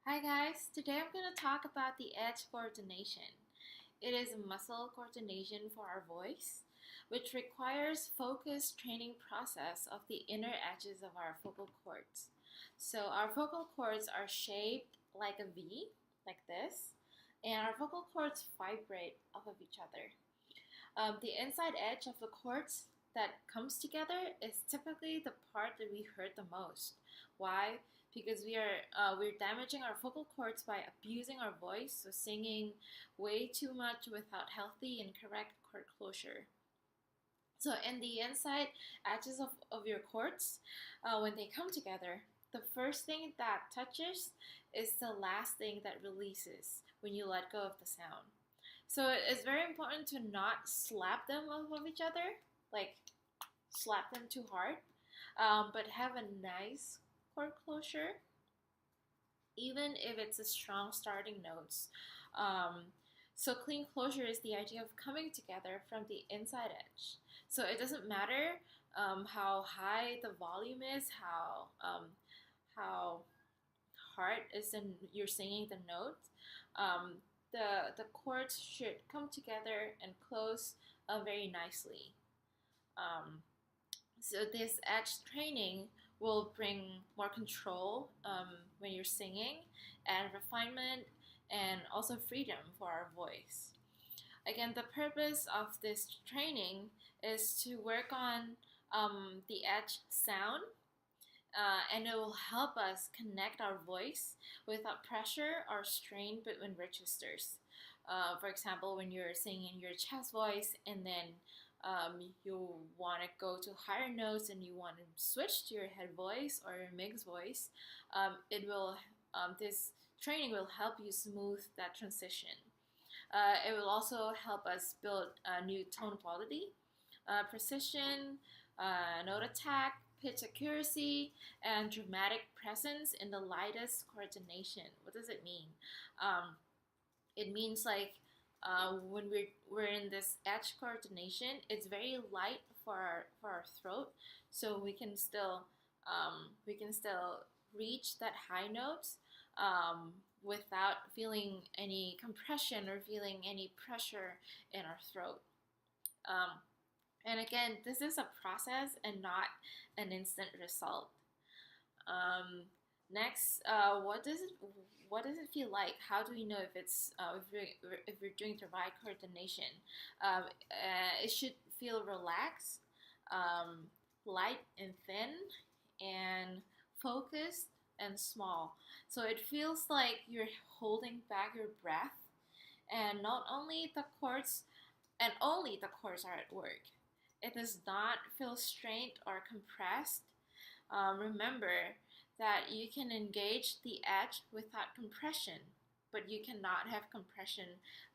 Hi guys, today I'm going to talk about the edge coordination. It is a muscle coordination for our voice, which requires focused training process of the inner edges of our vocal cords. So our vocal cords are shaped like a V, like this, and our vocal cords vibrate off of each other. The inside edge of the cords that comes together is typically the part that we hurt the most. Why? Because we're damaging our vocal cords by abusing our voice, so singing way too much without healthy and correct cord closure. So in the inside edges of your cords, when they come together, the first thing that touches is the last thing that releases when you let go of the sound. So it's very important to not slap them off of each other, like slap them too hard, but have a nice chord closure, even if it's a strong starting notes. So clean closure is the idea of coming together from the inside edge. So it doesn't matter how high the volume is, how hard is in you're singing the note. The chords should come together and close very nicely. Um, so this edge training will bring more control when you're singing, and refinement, and also freedom for our voice. Again, the purpose of this training is to work on the edge sound, and it will help us connect our voice without pressure or strain between registers. For example, when you're singing your chest voice and then you want to go to higher notes and you want to switch to your head voice or your mixed voice, this training will help you smooth that transition. It will also help us build a new tone quality, precision, note attack, pitch accuracy, and dramatic presence in the lightest coordination. What does it mean? It means like when we're in this edge coordination, it's very light for our throat, so we can still reach that high notes without feeling any compression or feeling any pressure in our throat. Um, and again, this is a process and not an instant result. Um, Next, what does it feel like? How do we know if it's if we're doing the right coordination? It should feel relaxed, light and thin, and focused and small. So it feels like you're holding back your breath, and not only the chords, and only the chords are at work. It does not feel strained or compressed. Remember that you can engage the edge without compression, but you cannot have compression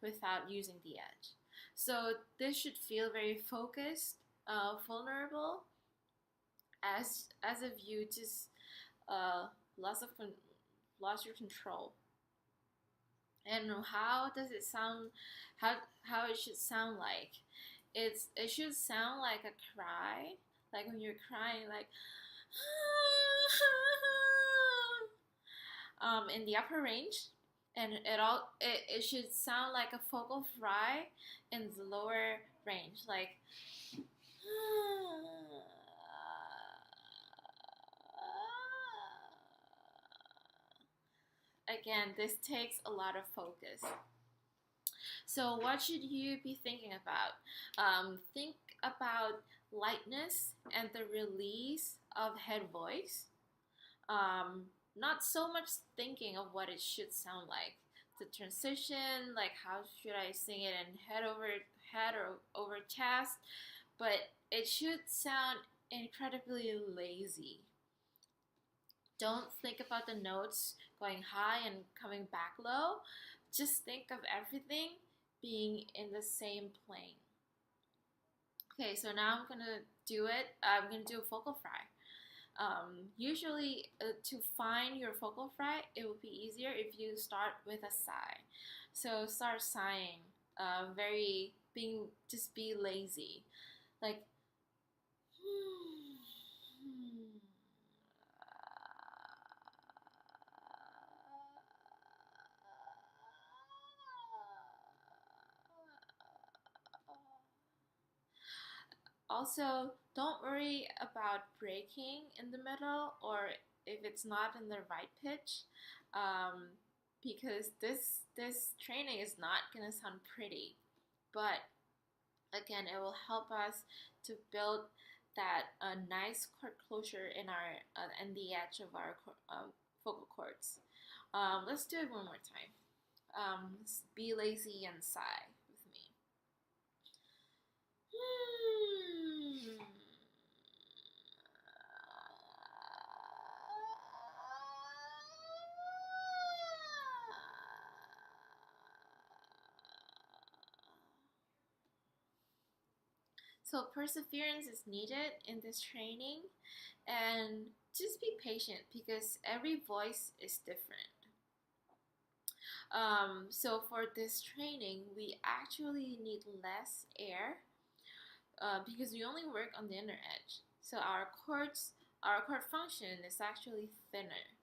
without using the edge. So this should feel very focused, vulnerable, as if you just uh, lost of lost your control. And how does it sound? How it should sound like? It should sound like a cry, like when you're crying, like in the upper range, and it should sound like a vocal fry in the lower range, like again, this takes a lot of focus. So what should you be thinking about? Think about lightness and the release of head voice. Not so much thinking of what it should sound like. The transition, like how should I sing it in head or over chest, but it should sound incredibly lazy. Don't think about the notes going high and coming back low. Just think of everything being in the same plane. Okay, so now I'm gonna do it. I'm gonna do a vocal fry. Usually, to find your vocal fry, it would be easier if you start with a sigh. So start sighing, just be lazy, like Also, don't worry about breaking in the middle or if it's not in the right pitch, um, because this training is not gonna sound pretty, but again, it will help us to build that nice chord closure in our in the edge of our vocal cords. Let's do it one more time. Be lazy and sigh with me. So perseverance is needed in this training, and just be patient because every voice is different. So for this training, we actually need less air because we only work on the inner edge. So our chord function is actually thinner.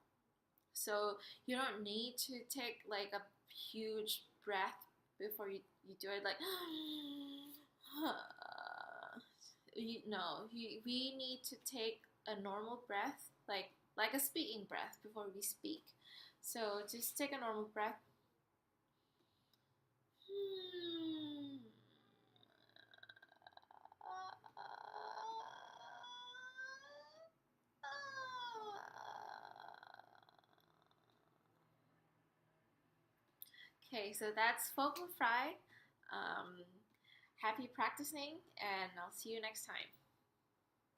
So you don't need to take like a huge breath before you do it like we need to take a normal breath like a speaking breath before we speak. So just take a normal breath. Okay, so that's Vocal Fry. Happy practicing, and I'll see you next time.